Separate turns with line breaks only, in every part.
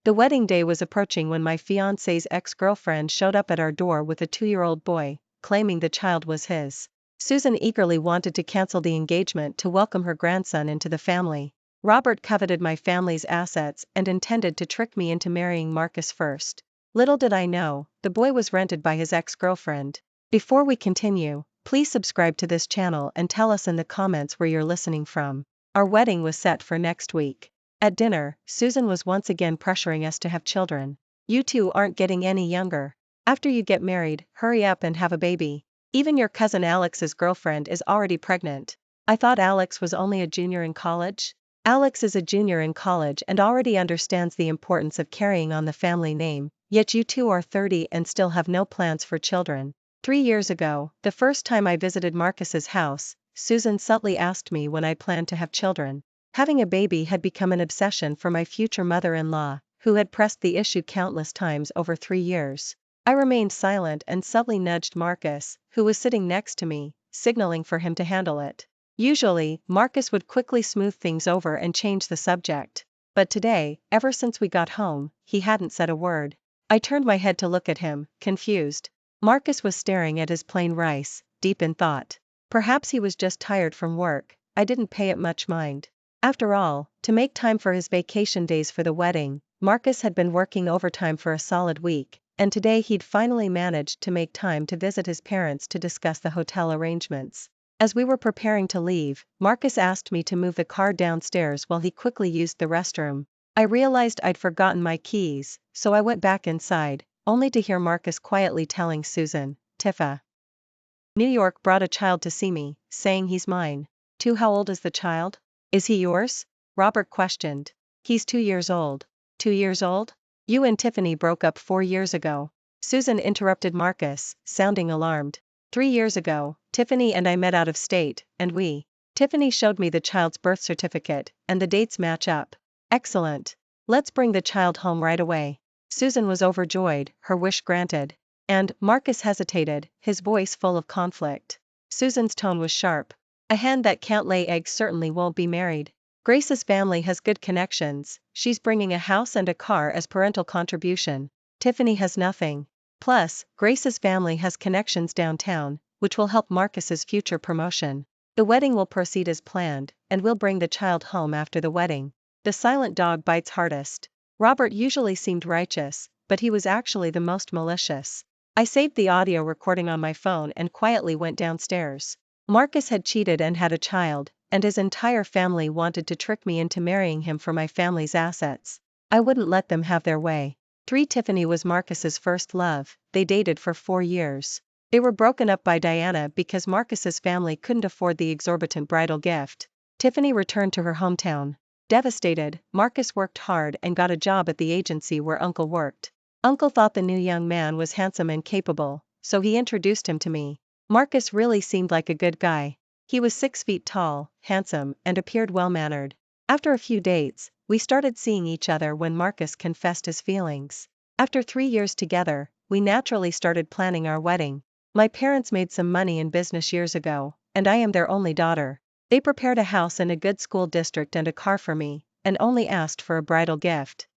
The wedding day was approaching when my fiancé's ex-girlfriend showed up at our door with a 2-year-old boy, claiming the child was his. Susan eagerly wanted to cancel the engagement to welcome her grandson into the family. Robert coveted my family's assets and intended to trick me into marrying Marcus first. Little did I know, the boy was rented by his ex-girlfriend. Before we continue, please subscribe to this channel and tell us in the comments where you're listening from. Our wedding was set for next week. At dinner, Susan was once again pressuring us to have children. You two aren't getting any younger. After you get married, hurry up and have a baby. Even your cousin Alex's girlfriend is already pregnant. I thought Alex was only a junior in college? Alex is a junior in college and already understands the importance of carrying on the family name, yet you two are 30 and still have no plans for children. 3 years ago, the first time I visited Marcus's house, Susan subtly asked me when I planned to have children. Having a baby had become an obsession for my future mother-in-law, who had pressed the issue countless times over 3 years. I remained silent and subtly nudged Marcus, who was sitting next to me, signaling for him to handle it. Usually, Marcus would quickly smooth things over and change the subject. But today, ever since we got home, he hadn't said a word. I turned my head to look at him, confused. Marcus was staring at his plain rice, deep in thought. Perhaps he was just tired from work. I didn't pay it much mind. After all, to make time for his vacation days for the wedding, Marcus had been working overtime for a solid week, and today he'd finally managed to make time to visit his parents to discuss the hotel arrangements. As we were preparing to leave, Marcus asked me to move the car downstairs while he quickly used the restroom. I realized I'd forgotten my keys, so I went back inside, only to hear Marcus quietly telling Susan, "Tifa, New York brought a child to see me, saying he's mine." How old is the child? Is he yours? Robert questioned. He's 2 years old. 2 years old? You and Tiffany broke up 4 years ago. Susan interrupted Marcus, sounding alarmed. 3 years ago, Tiffany and I met out of state, and Tiffany showed me the child's birth certificate, and the dates match up. Excellent. Let's bring the child home right away. Susan was overjoyed, her wish granted. And Marcus hesitated, his voice full of conflict. Susan's tone was sharp. A hen that can't lay eggs certainly won't be married. Grace's family has good connections, she's bringing a house and a car as parental contribution. Tiffany has nothing. Plus, Grace's family has connections downtown, which will help Marcus's future promotion. The wedding will proceed as planned, and we'll bring the child home after the wedding. The silent dog bites hardest. Robert usually seemed righteous, but he was actually the most malicious. I saved the audio recording on my phone and quietly went downstairs. Marcus had cheated and had a child, and his entire family wanted to trick me into marrying him for my family's assets. I wouldn't let them have their way. Tiffany was Marcus's first love, they dated for 4 years. They were broken up by Diana because Marcus's family couldn't afford the exorbitant bridal gift. Tiffany returned to her hometown. Devastated, Marcus worked hard and got a job at the agency where Uncle worked. Uncle thought the new young man was handsome and capable, so he introduced him to me. Marcus really seemed like a good guy. He was 6 feet tall, handsome, and appeared well-mannered. After a few dates, we started seeing each other when Marcus confessed his feelings. After 3 years together, we naturally started planning our wedding. My parents made some money in business years ago, and I am their only daughter. They prepared a house in a good school district and a car for me, and only asked for a bridal gift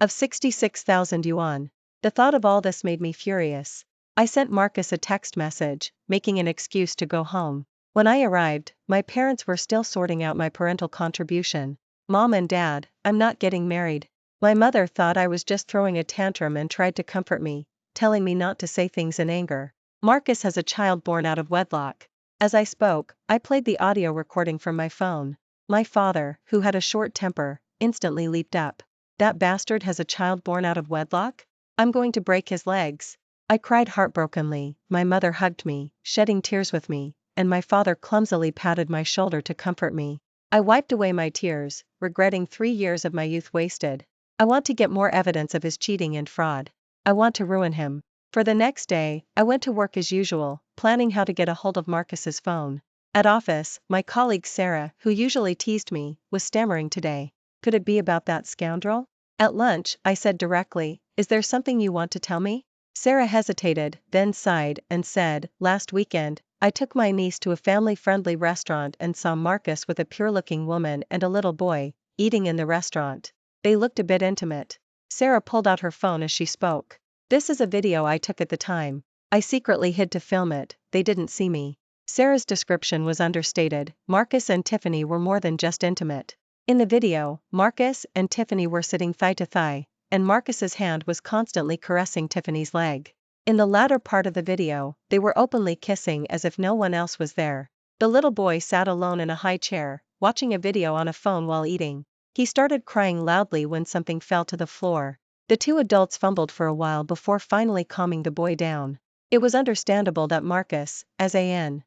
of 66,000 yuan. The thought of all this made me furious. I sent Marcus a text message, making an excuse to go home. When I arrived, my parents were still sorting out my parental contribution. "Mom and Dad, I'm not getting married." My mother thought I was just throwing a tantrum and tried to comfort me, telling me not to say things in anger. Marcus has a child born out of wedlock. As I spoke, I played the audio recording from my phone. My father, who had a short temper, instantly leaped up. "That bastard has a child born out of wedlock? I'm going to break his legs." I cried heartbrokenly, my mother hugged me, shedding tears with me, and my father clumsily patted my shoulder to comfort me. I wiped away my tears, regretting 3 years of my youth wasted. I want to get more evidence of his cheating and fraud. I want to ruin him. For the next day, I went to work as usual, planning how to get a hold of Marcus's phone. At office, my colleague Sarah, who usually teased me, was stammering today. Could it be about that scoundrel? At lunch, I said directly, "Is there something you want to tell me?" Sarah hesitated, then sighed and said, "Last weekend, I took my niece to a family-friendly restaurant and saw Marcus with a pure-looking woman and a little boy, eating in the restaurant. They looked a bit intimate." Sarah pulled out her phone as she spoke. This is a video I took at the time. I secretly hid to film it, they didn't see me. Sarah's description was understated. Marcus and Tiffany were more than just intimate. In the video, Marcus and Tiffany were sitting thigh to thigh, and Marcus's hand was constantly caressing Tiffany's leg. In the latter part of the video, they were openly kissing as if no one else was there. The little boy sat alone in a high chair, watching a video on a phone while eating. He started crying loudly when something fell to the floor. The two adults fumbled for a while before finally calming the boy down. It was understandable that Marcus, as an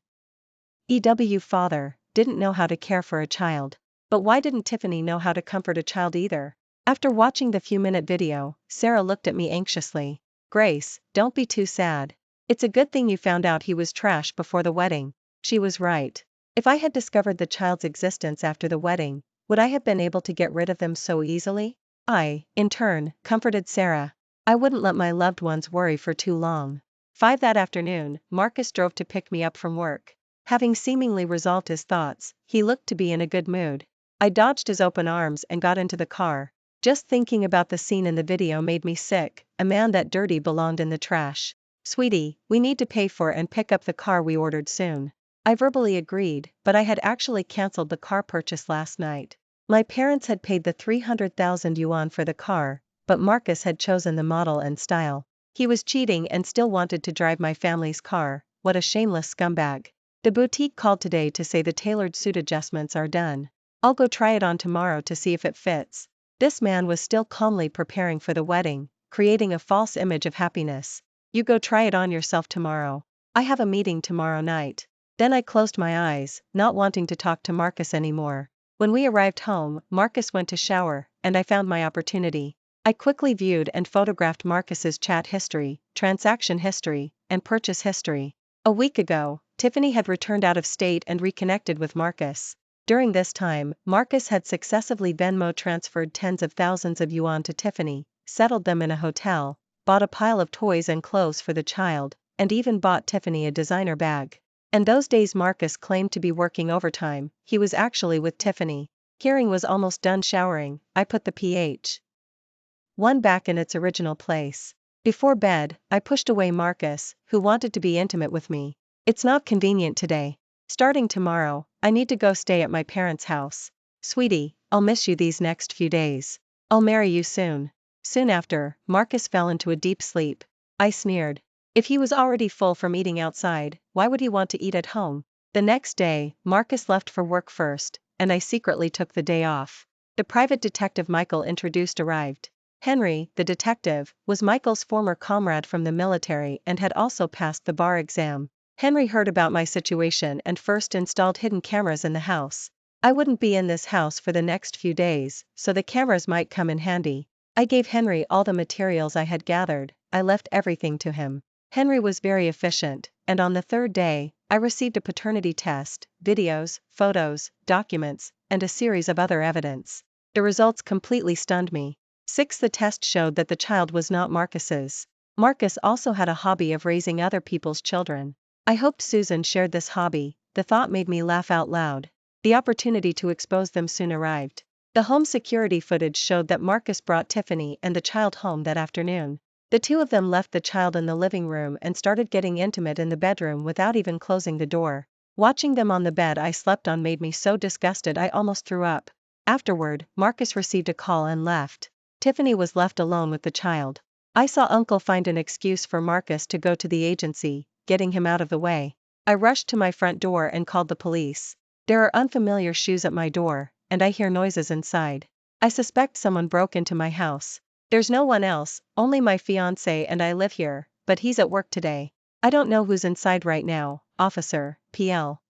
EW father, didn't know how to care for a child. But why didn't Tiffany know how to comfort a child either? After watching the few-minute video, Sarah looked at me anxiously. Grace, don't be too sad. It's a good thing you found out he was trash before the wedding. She was right. If I had discovered the child's existence after the wedding, would I have been able to get rid of them so easily? I, in turn, comforted Sarah. I wouldn't let my loved ones worry for too long. 5 that afternoon, Marcus drove to pick me up from work. Having seemingly resolved his thoughts, he looked to be in a good mood. I dodged his open arms and got into the car. Just thinking about the scene in the video made me sick. A man that dirty belonged in the trash. Sweetie, we need to pay for and pick up the car we ordered soon. I verbally agreed, but I had actually cancelled the car purchase last night. My parents had paid the 300,000 yuan for the car, but Marcus had chosen the model and style. He was cheating and still wanted to drive my family's car. What a shameless scumbag. The boutique called today to say the tailored suit adjustments are done. I'll go try it on tomorrow to see if it fits. This man was still calmly preparing for the wedding, creating a false image of happiness. You go try it on yourself tomorrow. I have a meeting tomorrow night. Then I closed my eyes, not wanting to talk to Marcus anymore. When we arrived home, Marcus went to shower, and I found my opportunity. I quickly viewed and photographed Marcus's chat history, transaction history, and purchase history. A week ago, Tiffany had returned out of state and reconnected with Marcus. During this time, Marcus had successively Venmo transferred tens of thousands of yuan to Tiffany, settled them in a hotel, bought a pile of toys and clothes for the child, and even bought Tiffany a designer bag. And those days Marcus claimed to be working overtime, he was actually with Tiffany. Hearing was almost done showering, I put the PH1 back in its original place. Before bed, I pushed away Marcus, who wanted to be intimate with me. It's not convenient today. Starting tomorrow, I need to go stay at my parents' house. Sweetie, I'll miss you these next few days. I'll marry you soon. Soon after, Marcus fell into a deep sleep. I sneered. If he was already full from eating outside, why would he want to eat at home? The next day, Marcus left for work first, and I secretly took the day off. The private detective Michael introduced arrived. Henry, the detective, was Michael's former comrade from the military and had also passed the bar exam. Henry heard about my situation and first installed hidden cameras in the house. I wouldn't be in this house for the next few days, so the cameras might come in handy. I gave Henry all the materials I had gathered. I left everything to him. Henry was very efficient, and on the third day, I received a paternity test, videos, photos, documents, and a series of other evidence. The results completely stunned me. 6. The test showed that the child was not Marcus's. Marcus also had a hobby of raising other people's children. I hoped Susan shared this hobby. The thought made me laugh out loud. The opportunity to expose them soon arrived. The home security footage showed that Marcus brought Tiffany and the child home that afternoon. The two of them left the child in the living room and started getting intimate in the bedroom without even closing the door. Watching them on the bed I slept on made me so disgusted I almost threw up. Afterward, Marcus received a call and left. Tiffany was left alone with the child. I saw Uncle find an excuse for Marcus to go to the agency, getting him out of the way. I rushed to my front door and called the police. There are unfamiliar shoes at my door, and I hear noises inside. I suspect someone broke into my house. There's no one else, only my fiancé and I live here, but he's at work today. I don't know who's inside right now, officer, PL.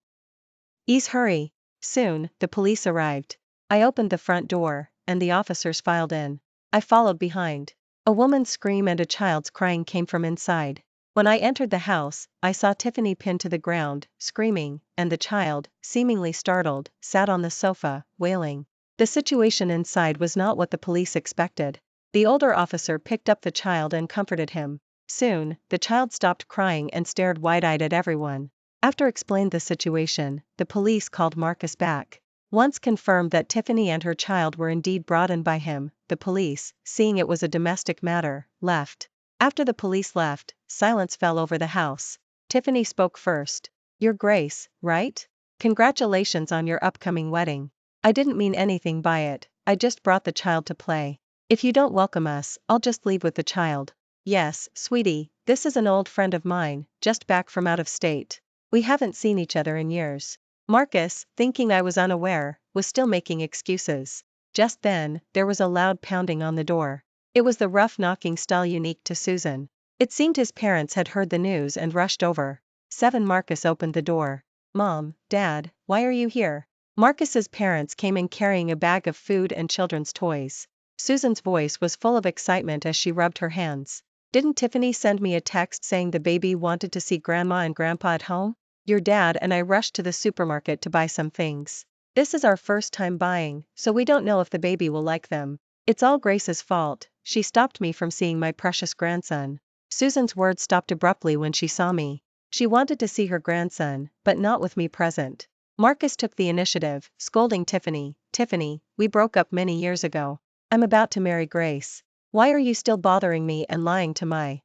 Ease hurry. Soon, the police arrived. I opened the front door, and the officers filed in. I followed behind. A woman's scream and a child's crying came from inside. When I entered the house, I saw Tiffany pinned to the ground, screaming, and the child, seemingly startled, sat on the sofa, wailing. The situation inside was not what the police expected. The older officer picked up the child and comforted him. Soon, the child stopped crying and stared wide-eyed at everyone. After explained the situation, the police called Marcus back. Once confirmed that Tiffany and her child were indeed brought in by him, the police, seeing it was a domestic matter, left. After the police left, silence fell over the house. Tiffany spoke first. "Your Grace, right? Congratulations on your upcoming wedding. I didn't mean anything by it, I just brought the child to play. If you don't welcome us, I'll just leave with the child." "Yes, sweetie, this is an old friend of mine, just back from out of state. We haven't seen each other in years." Marcus, thinking I was unaware, was still making excuses. Just then, there was a loud pounding on the door. It was the rough knocking style unique to Susan. It seemed his parents had heard the news and rushed over. 7 Marcus opened the door. "Mom, Dad, why are you here?" Marcus's parents came in carrying a bag of food and children's toys. Susan's voice was full of excitement as she rubbed her hands. "Didn't Tiffany send me a text saying the baby wanted to see Grandma and Grandpa at home? Your dad and I rushed to the supermarket to buy some things. This is our first time buying, so we don't know if the baby will like them. It's all Grace's fault, she stopped me from seeing my precious grandson." Susan's words stopped abruptly when she saw me. She wanted to see her grandson, but not with me present. Marcus took the initiative, scolding Tiffany. "Tiffany, we broke up many years ago. I'm about to marry Grace. Why are you still bothering me and lying to my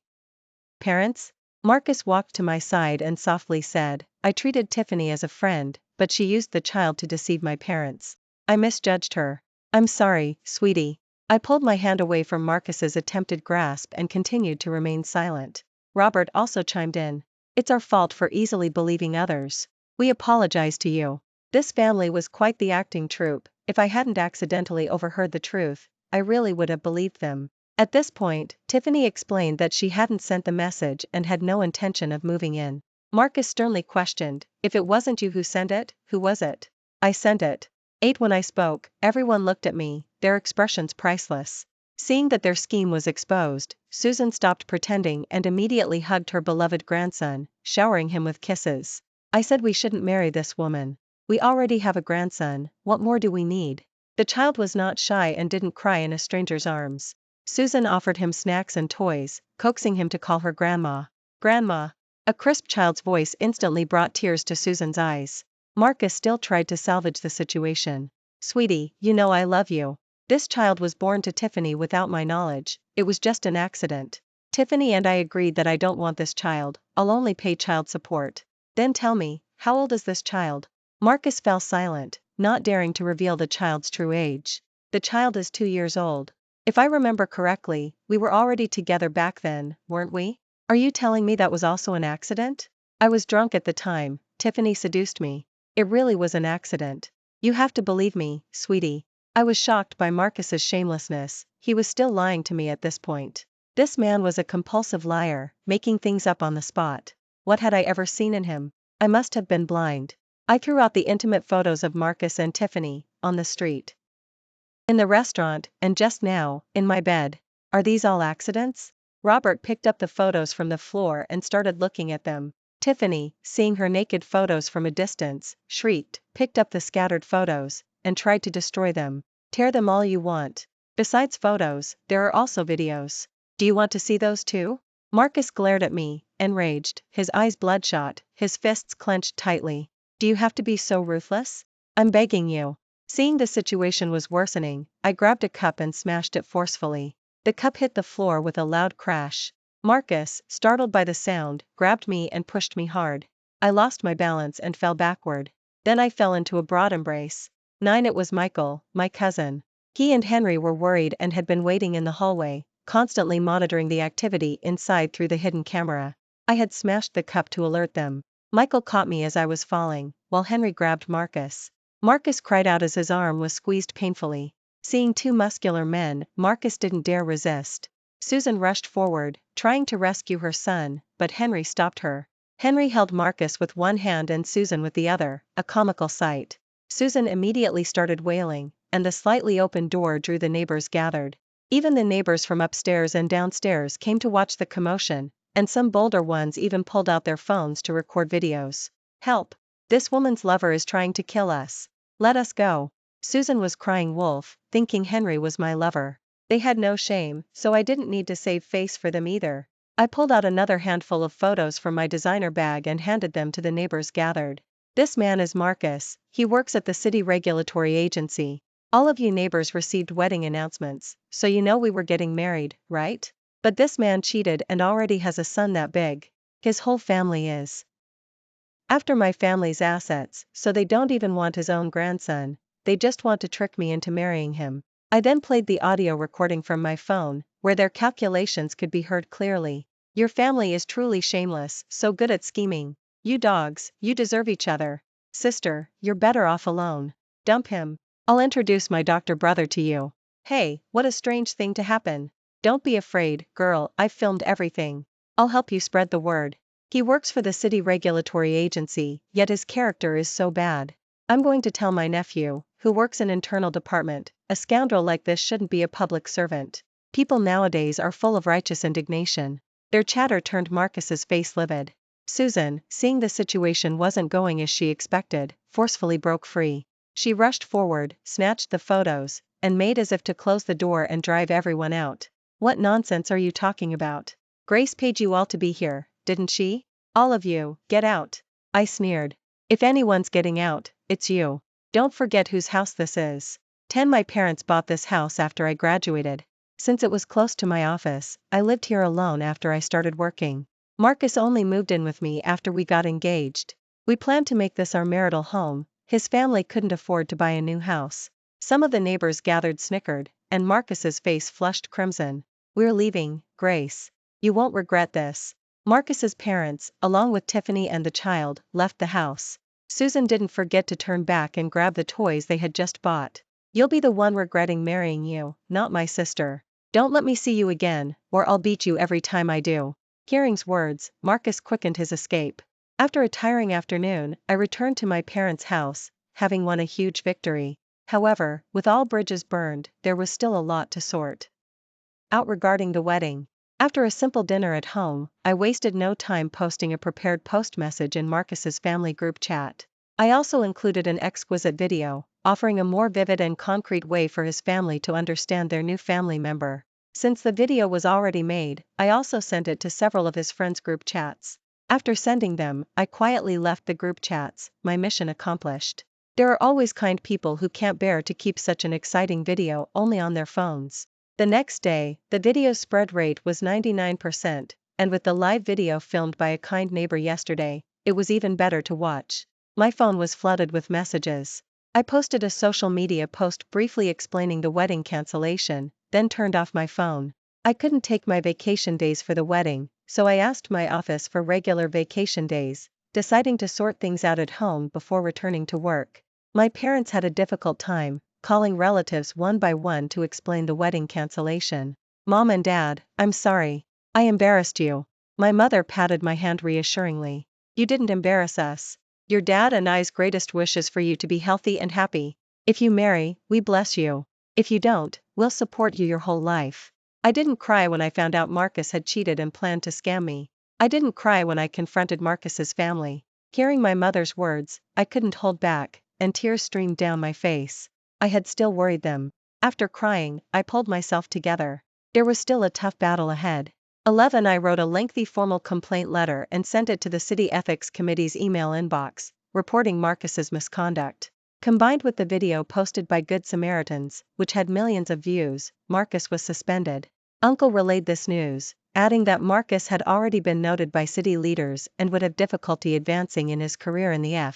parents?" Marcus walked to my side and softly said, "I treated Tiffany as a friend, but she used the child to deceive my parents. I misjudged her. I'm sorry, sweetie." I pulled my hand away from Marcus's attempted grasp and continued to remain silent. Robert also chimed in. "It's our fault for easily believing others. We apologize to you. This family was quite the acting troupe. If I hadn't accidentally overheard the truth, I really would have believed them." At this point, Tiffany explained that she hadn't sent the message and had no intention of moving in. Marcus sternly questioned, "If it wasn't you who sent it, who was it?" "I sent it." 8 When I spoke, everyone looked at me, their expressions priceless. Seeing that their scheme was exposed, Susan stopped pretending and immediately hugged her beloved grandson, showering him with kisses. "I said we shouldn't marry this woman. We already have a grandson, what more do we need?" The child was not shy and didn't cry in a stranger's arms. Susan offered him snacks and toys, coaxing him to call her grandma. "Grandma." A crisp child's voice instantly brought tears to Susan's eyes. Marcus still tried to salvage the situation. "Sweetie, you know I love you. This child was born to Tiffany without my knowledge, it was just an accident. Tiffany and I agreed that I don't want this child, I'll only pay child support." "Then tell me, how old is this child?" Marcus fell silent, not daring to reveal the child's true age. "The child is 2 years old. If I remember correctly, we were already together back then, weren't we? Are you telling me that was also an accident?" "I was drunk at the time, Tiffany seduced me. It really was an accident. You have to believe me, sweetie." I was shocked by Marcus's shamelessness, he was still lying to me at this point. This man was a compulsive liar, making things up on the spot. What had I ever seen in him? I must have been blind. I threw out the intimate photos of Marcus and Tiffany, on the street, in the restaurant, and just now, in my bed. Are these all accidents? Robert picked up the photos from the floor and started looking at them. Tiffany, seeing her naked photos from a distance, shrieked, picked up the scattered photos, and tried to destroy them. "Tear them all you want. Besides photos, there are also videos. Do you want to see those too?" Marcus glared at me, enraged, his eyes bloodshot, his fists clenched tightly. "Do you have to be so ruthless? I'm begging you." Seeing the situation was worsening, I grabbed a cup and smashed it forcefully. The cup hit the floor with a loud crash. Marcus, startled by the sound, grabbed me and pushed me hard. I lost my balance and fell backward. Then I fell into a broad embrace. 9 It was Michael, my cousin. He and Henry were worried and had been waiting in the hallway, constantly monitoring the activity inside through the hidden camera. I had smashed the cup to alert them. Michael caught me as I was falling, while Henry grabbed Marcus. Marcus cried out as his arm was squeezed painfully. Seeing 2 muscular men, Marcus didn't dare resist. Susan rushed forward, trying to rescue her son, but Henry stopped her. Henry held Marcus with one hand and Susan with the other, a comical sight. Susan immediately started wailing, and the slightly open door drew the neighbors gathered. Even the neighbors from upstairs and downstairs came to watch the commotion, and some bolder ones even pulled out their phones to record videos. "Help! This woman's lover is trying to kill us. Let us go." Susan was crying wolf, thinking Henry was my lover. They had no shame, so I didn't need to save face for them either. I pulled out another handful of photos from my designer bag and handed them to the neighbors gathered. This man is Marcus, he works at the city regulatory agency. All of you neighbors received wedding announcements, so you know we were getting married, right? But this man cheated and already has a son that big. His whole family is after my family's assets, so they don't even want his own grandson, they just want to trick me into marrying him. I then played the audio recording from my phone, where their calculations could be heard clearly. Your family is truly shameless, so good at scheming. You dogs, you deserve each other. Sister, you're better off alone. Dump him. I'll introduce my doctor brother to you. Hey, what a strange thing to happen. Don't be afraid, girl, I've filmed everything. I'll help you spread the word. He works for the city regulatory agency, yet his character is so bad. I'm going to tell my nephew, who works in internal department, a scoundrel like this shouldn't be a public servant. People nowadays are full of righteous indignation. Their chatter turned Marcus's face livid. Susan, seeing the situation wasn't going as she expected, forcefully broke free. She rushed forward, snatched the photos, and made as if to close the door and drive everyone out. What nonsense are you talking about? Grace paid you all to be here, didn't she? All of you, get out. I sneered. If anyone's getting out, it's you. Don't forget whose house this is. 10 My parents bought this house after I graduated. Since it was close to my office, I lived here alone after I started working. Marcus only moved in with me after we got engaged. We planned to make this our marital home. His family couldn't afford to buy a new house. Some of the neighbors gathered snickered, and Marcus's face flushed crimson. We're leaving, Grace. You won't regret this. Marcus's parents, along with Tiffany and the child, left the house. Susan didn't forget to turn back and grab the toys they had just bought. You'll be the one regretting marrying you, not my sister. Don't let me see you again, or I'll beat you every time I do. Hearing's words, Marcus quickened his escape. After a tiring afternoon, I returned to my parents' house, having won a huge victory. However, with all bridges burned, there was still a lot to sort out regarding the wedding. After a simple dinner at home, I wasted no time posting a prepared post message in Marcus's family group chat. I also included an exquisite video, offering a more vivid and concrete way for his family to understand their new family member. Since the video was already made, I also sent it to several of his friends' group chats. After sending them, I quietly left the group chats, my mission accomplished. There are always kind people who can't bear to keep such an exciting video only on their phones. The next day, the video's spread rate was 99%, and with the live video filmed by a kind neighbor yesterday, it was even better to watch. My phone was flooded with messages. I posted a social media post briefly explaining the wedding cancellation, then turned off my phone. I couldn't take my vacation days for the wedding, so I asked my office for regular vacation days, deciding to sort things out at home before returning to work. My parents had a difficult time calling relatives one by one to explain the wedding cancellation. Mom and Dad, I'm sorry. I embarrassed you. My mother patted my hand reassuringly. You didn't embarrass us. Your dad and I's greatest wish is for you to be healthy and happy. If you marry, we bless you. If you don't, we'll support you your whole life. I didn't cry when I found out Marcus had cheated and planned to scam me. I didn't cry when I confronted Marcus's family. Hearing my mother's words, I couldn't hold back, and tears streamed down my face. I had still worried them. After crying, I pulled myself together. There was still a tough battle ahead. 11 I wrote a lengthy formal complaint letter and sent it to the City Ethics Committee's email inbox, reporting Marcus's misconduct. Combined with the video posted by Good Samaritans, which had millions of views, Marcus was suspended. Uncle relayed this news, adding that Marcus had already been noted by city leaders and would have difficulty advancing in his career in the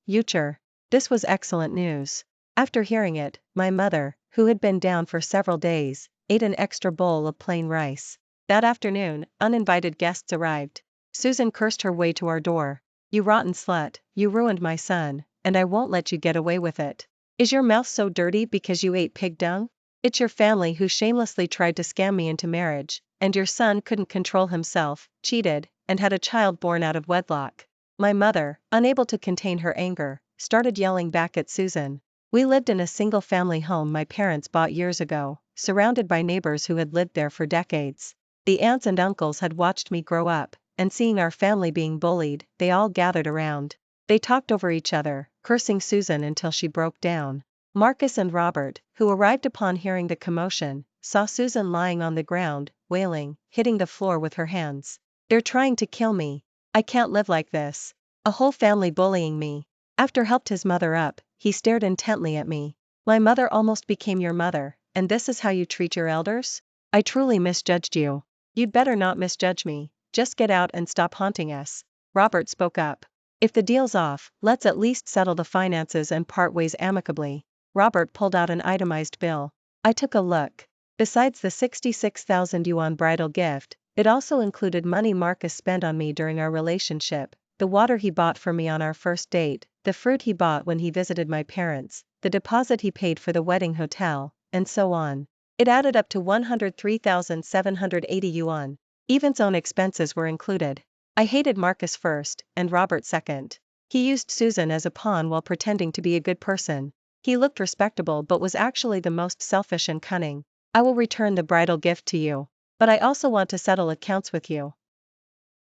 future. This was excellent news. After hearing it, my mother, who had been down for several days, ate an extra bowl of plain rice. That afternoon, uninvited guests arrived. Susan cursed her way to our door. You rotten slut, you ruined my son, and I won't let you get away with it. Is your mouth so dirty because you ate pig dung? It's your family who shamelessly tried to scam me into marriage, and your son couldn't control himself, cheated, and had a child born out of wedlock. My mother, unable to contain her anger, started yelling back at Susan. We lived in a single-family home my parents bought years ago, surrounded by neighbors who had lived there for decades. The aunts and uncles had watched me grow up, and seeing our family being bullied, they all gathered around. They talked over each other, cursing Susan until she broke down. Marcus and Robert, who arrived upon hearing the commotion, saw Susan lying on the ground, wailing, hitting the floor with her hands. They're trying to kill me. I can't live like this. A whole family bullying me. After helped his mother up, he stared intently at me. My mother almost became your mother, and this is how you treat your elders? I truly misjudged you. You'd better not misjudge me, just get out and stop haunting us. Robert spoke up. If the deal's off, let's at least settle the finances and part ways amicably. Robert pulled out an itemized bill. I took a look. Besides the 66,000 yuan bridal gift, it also included money Marcus spent on me during our relationship, the water he bought for me on our first date, the fruit he bought when he visited my parents, the deposit he paid for the wedding hotel, and so on. It added up to 103,780 yuan. Even's own expenses were included. I hated Marcus first, and Robert second. He used Susan as a pawn while pretending to be a good person. He looked respectable but was actually the most selfish and cunning. I will return the bridal gift to you. But I also want to settle accounts with you.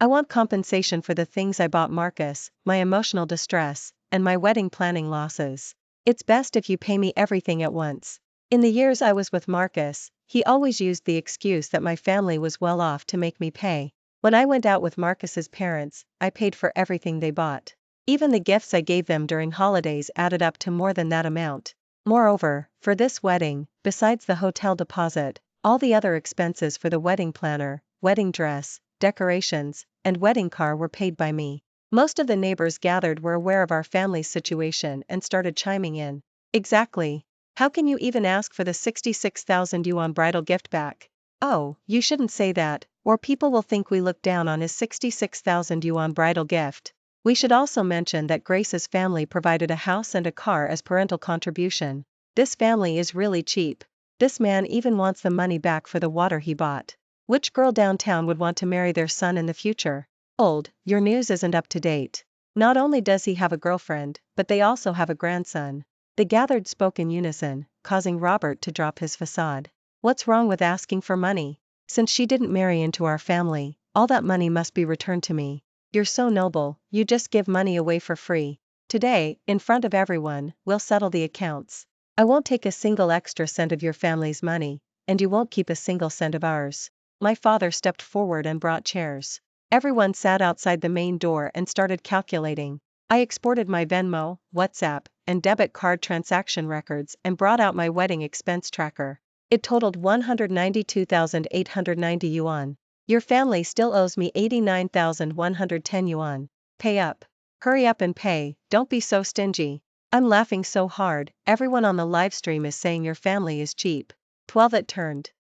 I want compensation for the things I bought Marcus, my emotional distress, and my wedding planning losses. It's best if you pay me everything at once. In the years I was with Marcus, he always used the excuse that my family was well off to make me pay. When I went out with Marcus's parents, I paid for everything they bought. Even the gifts I gave them during holidays added up to more than that amount. Moreover, for this wedding, besides the hotel deposit, all the other expenses for the wedding planner, wedding dress, decorations, and wedding car were paid by me. Most of the neighbors gathered were aware of our family's situation and started chiming in. Exactly. How can you even ask for the 66,000 yuan bridal gift back? Oh, you shouldn't say that, or people will think we look down on his 66,000 yuan bridal gift. We should also mention that Grace's family provided a house and a car as parental contribution. This family is really cheap. This man even wants the money back for the water he bought. Which girl downtown would want to marry their son in the future? Old, your news isn't up to date. Not only does he have a girlfriend, but they also have a grandson. The gathered spoke in unison, causing Robert to drop his facade. What's wrong with asking for money? Since she didn't marry into our family, all that money must be returned to me. You're so noble, you just give money away for free. Today, in front of everyone, we'll settle the accounts. I won't take a single extra cent of your family's money, and you won't keep a single cent of ours. My father stepped forward and brought chairs. Everyone sat outside the main door and started calculating. I exported my Venmo, WhatsApp, and debit card transaction records and brought out my wedding expense tracker. It totaled 192,890 yuan. Your family still owes me 89,110 yuan. Pay up. Hurry up and pay, don't be so stingy. I'm laughing so hard, everyone on the live stream is saying your family is cheap. 12 It turned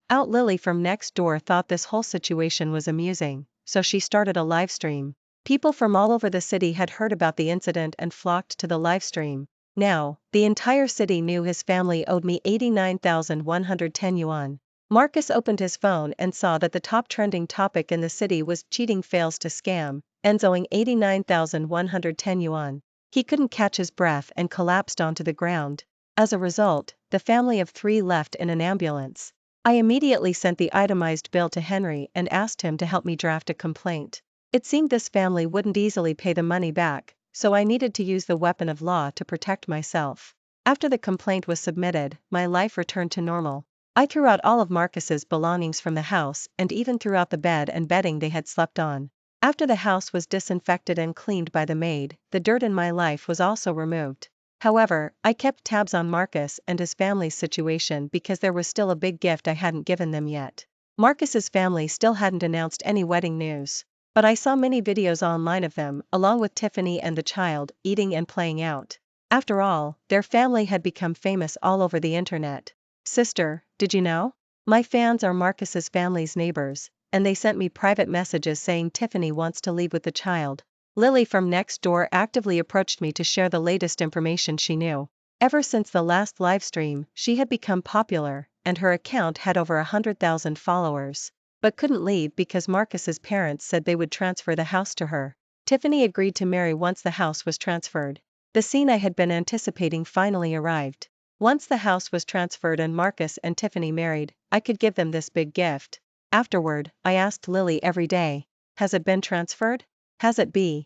out Lily from next door thought this whole situation was amusing, so she started a live stream. People from all over the city had heard about the incident and flocked to the live stream. Now, the entire city knew his family owed me 89,110 yuan. Marcus opened his phone and saw that the top trending topic in the city was cheating fails to scam, ends owing 89,110 yuan. He couldn't catch his breath and collapsed onto the ground. As a result, the family of 3 left in an ambulance. I immediately sent the itemized bill to Henry and asked him to help me draft a complaint. It seemed this family wouldn't easily pay the money back, so I needed to use the weapon of law to protect myself. After the complaint was submitted, my life returned to normal. I threw out all of Marcus's belongings from the house and even threw out the bed and bedding they had slept on. After the house was disinfected and cleaned by the maid, the dirt in my life was also removed. However, I kept tabs on Marcus and his family's situation because there was still a big gift I hadn't given them yet. Marcus's family still hadn't announced any wedding news. But I saw many videos online of them, along with Tiffany and the child, eating and playing out. After all, their family had become famous all over the internet. Sister, did you know? My fans are Marcus's family's neighbors, and they sent me private messages saying Tiffany wants to leave with the child. Lily from next door actively approached me to share the latest information she knew. Ever since the last livestream, she had become popular, and her account had over 100,000 followers. But couldn't leave because Marcus's parents said they would transfer the house to her. Tiffany agreed to marry once the house was transferred. The scene I had been anticipating finally arrived. Once the house was transferred and Marcus and Tiffany married, I could give them this big gift. Afterward, I asked Lily every day, has it been transferred? Has it been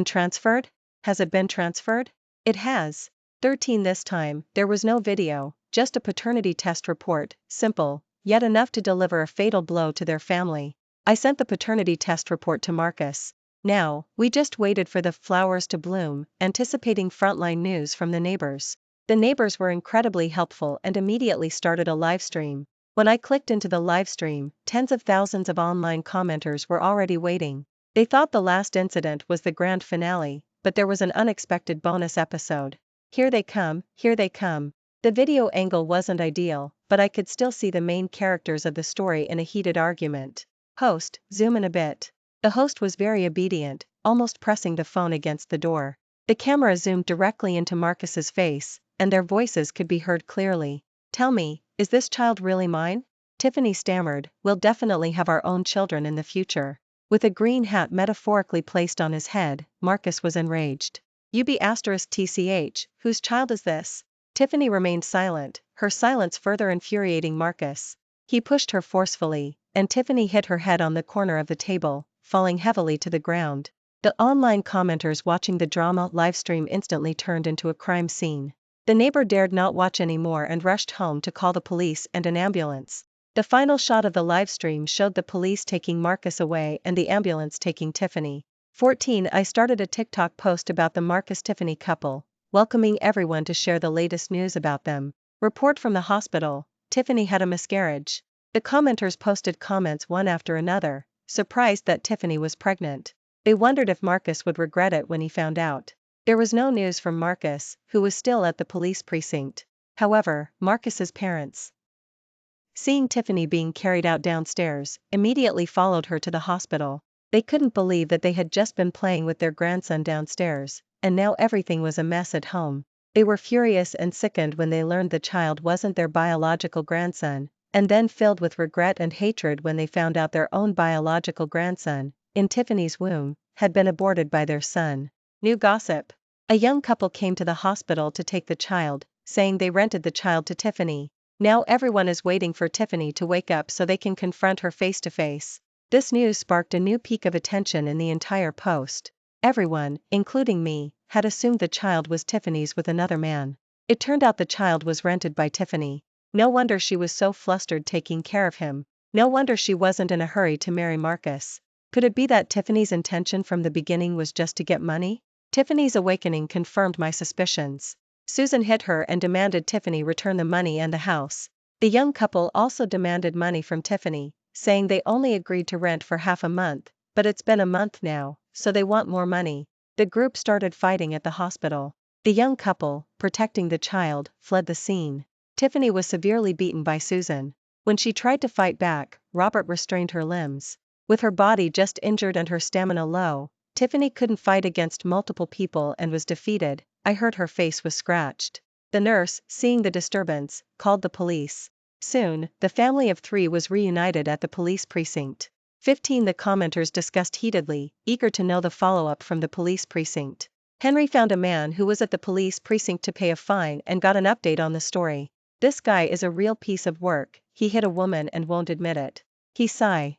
transferred? Has it been transferred? It has. 13 This time, there was no video, just a paternity test report, simple, yet enough to deliver a fatal blow to their family. I sent the paternity test report to Marcus. Now, we just waited for the flowers to bloom, anticipating frontline news from the neighbors. The neighbors were incredibly helpful and immediately started a live stream. When I clicked into the live stream, tens of thousands of online commenters were already waiting. They thought the last incident was the grand finale, but there was an unexpected bonus episode. Here they come, here they come. The video angle wasn't ideal, but I could still see the main characters of the story in a heated argument. Host, zoom in a bit. The host was very obedient, almost pressing the phone against the door. The camera zoomed directly into Marcus's face, and their voices could be heard clearly. Tell me, is this child really mine? Tiffany stammered, we'll definitely have our own children in the future. With a green hat metaphorically placed on his head, Marcus was enraged. UB*TCH, whose child is this? Tiffany remained silent, her silence further infuriating Marcus. He pushed her forcefully, and Tiffany hit her head on the corner of the table, falling heavily to the ground. The online commenters watching the drama livestream instantly turned into a crime scene. The neighbor dared not watch anymore and rushed home to call the police and an ambulance. The final shot of the livestream showed the police taking Marcus away and the ambulance taking Tiffany. 14 I started a TikTok post about the Marcus-Tiffany couple, welcoming everyone to share the latest news about them. Report from the hospital, Tiffany had a miscarriage. The commenters posted comments one after another, surprised that Tiffany was pregnant. They wondered if Marcus would regret it when he found out. There was no news from Marcus, who was still at the police precinct. However, Marcus's parents, seeing Tiffany being carried out downstairs, immediately followed her to the hospital. They couldn't believe that they had just been playing with their grandson downstairs, and now everything was a mess at home. They were furious and sickened when they learned the child wasn't their biological grandson, and then filled with regret and hatred when they found out their own biological grandson, in Tiffany's womb, had been aborted by their son. New gossip. A young couple came to the hospital to take the child, saying they rented the child to Tiffany. Now everyone is waiting for Tiffany to wake up so they can confront her face to face. This news sparked a new peak of attention in the entire post. Everyone, including me, had assumed the child was Tiffany's with another man. It turned out the child was rented by Tiffany. No wonder she was so flustered taking care of him. No wonder she wasn't in a hurry to marry Marcus. Could it be that Tiffany's intention from the beginning was just to get money? Tiffany's awakening confirmed my suspicions. Susan hit her and demanded Tiffany return the money and the house. The young couple also demanded money from Tiffany, saying they only agreed to rent for half a month, but it's been a month now, so they want more money. The group started fighting at the hospital. The young couple, protecting the child, fled the scene. Tiffany was severely beaten by Susan. When she tried to fight back, Robert restrained her limbs. With her body just injured and her stamina low, Tiffany couldn't fight against multiple people and was defeated. I heard her face was scratched. The nurse, seeing the disturbance, called the police. Soon, the family of 3 was reunited at the police precinct. 15 The commenters discussed heatedly, eager to know the follow-up from the police precinct. Henry found a man who was at the police precinct to pay a fine and got an update on the story. This guy is a real piece of work, he hit a woman and won't admit it. He sighed.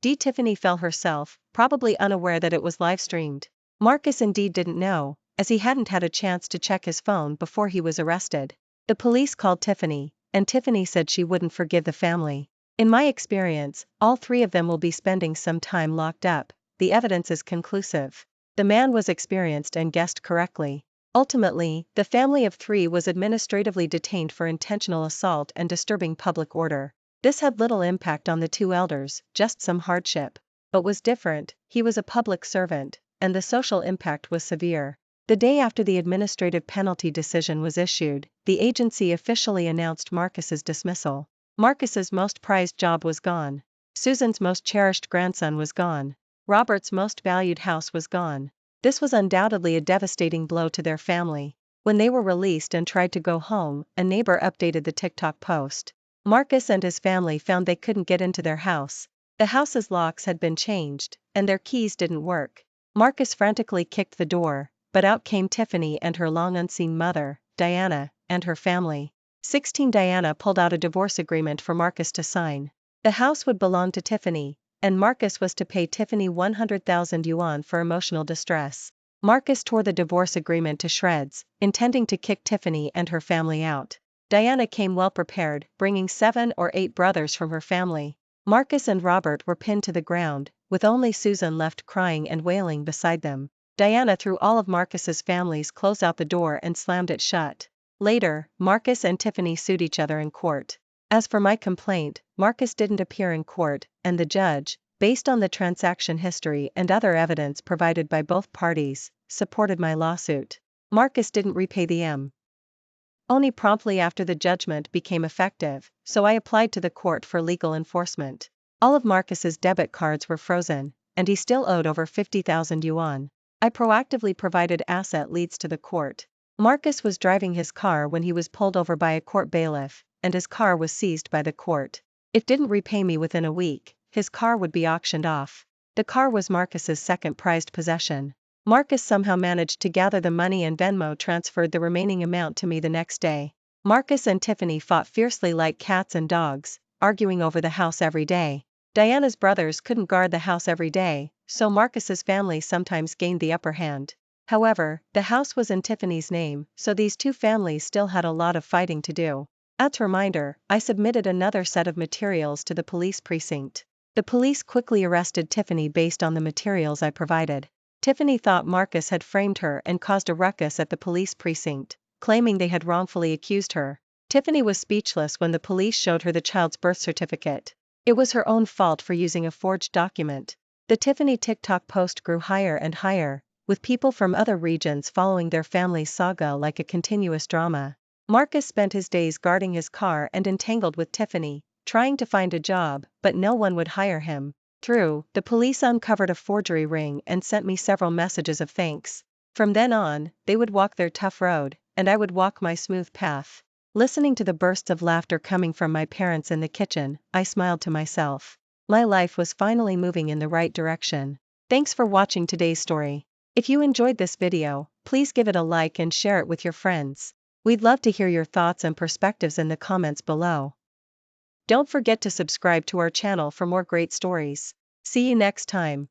Tiffany fell herself, probably unaware that it was live-streamed. Marcus indeed didn't know, as he hadn't had a chance to check his phone before he was arrested. The police called Tiffany, and Tiffany said she wouldn't forgive the family. In my experience, all 3 of them will be spending some time locked up. The evidence is conclusive. The man was experienced and guessed correctly. Ultimately, the family of 3 was administratively detained for intentional assault and disturbing public order. This had little impact on the 2 elders, just some hardship. But was different, he was a public servant, and the social impact was severe. The day after the administrative penalty decision was issued, the agency officially announced Marcus's dismissal. Marcus's most prized job was gone. Susan's most cherished grandson was gone. Robert's most valued house was gone. This was undoubtedly a devastating blow to their family. When they were released and tried to go home, a neighbor updated the TikTok post. Marcus and his family found they couldn't get into their house. The house's locks had been changed, and their keys didn't work. Marcus frantically kicked the door, but out came Tiffany and her long-unseen mother, Diana, and her family. 16 Diana pulled out a divorce agreement for Marcus to sign. The house would belong to Tiffany, and Marcus was to pay Tiffany 100,000 yuan for emotional distress. Marcus tore the divorce agreement to shreds, intending to kick Tiffany and her family out. Diana came well prepared, bringing 7 or 8 brothers from her family. Marcus and Robert were pinned to the ground, with only Susan left crying and wailing beside them. Diana threw all of Marcus's family's clothes out the door and slammed it shut. Later, Marcus and Tiffany sued each other in court. As for my complaint, Marcus didn't appear in court, and the judge, based on the transaction history and other evidence provided by both parties, supported my lawsuit. Marcus didn't repay the only promptly after the judgment became effective, so I applied to the court for legal enforcement. All of Marcus's debit cards were frozen, and he still owed over 50,000 yuan. I proactively provided asset leads to the court. Marcus was driving his car when he was pulled over by a court bailiff, and his car was seized by the court. If didn't repay me within a week, his car would be auctioned off. The car was Marcus's second prized possession. Marcus somehow managed to gather the money and Venmo transferred the remaining amount to me the next day. Marcus and Tiffany fought fiercely like cats and dogs, arguing over the house every day. Diana's brothers couldn't guard the house every day, so Marcus's family sometimes gained the upper hand. However, the house was in Tiffany's name, so these two families still had a lot of fighting to do. As a reminder, I submitted another set of materials to the police precinct. The police quickly arrested Tiffany based on the materials I provided. Tiffany thought Marcus had framed her and caused a ruckus at the police precinct, claiming they had wrongfully accused her. Tiffany was speechless when the police showed her the child's birth certificate. It was her own fault for using a forged document. The Tiffany TikTok post grew higher and higher, with people from other regions following their family's saga like a continuous drama. Marcus spent his days guarding his car and entangled with Tiffany, trying to find a job, but no one would hire him. The police uncovered a forgery ring and sent me several messages of thanks. From then on, they would walk their tough road, and I would walk my smooth path. Listening to the bursts of laughter coming from my parents in the kitchen, I smiled to myself. My life was finally moving in the right direction. Thanks for watching today's story. If you enjoyed this video, please give it a like and share it with your friends. We'd love to hear your thoughts and perspectives in the comments below. Don't forget to subscribe to our channel for more great stories. See you next time.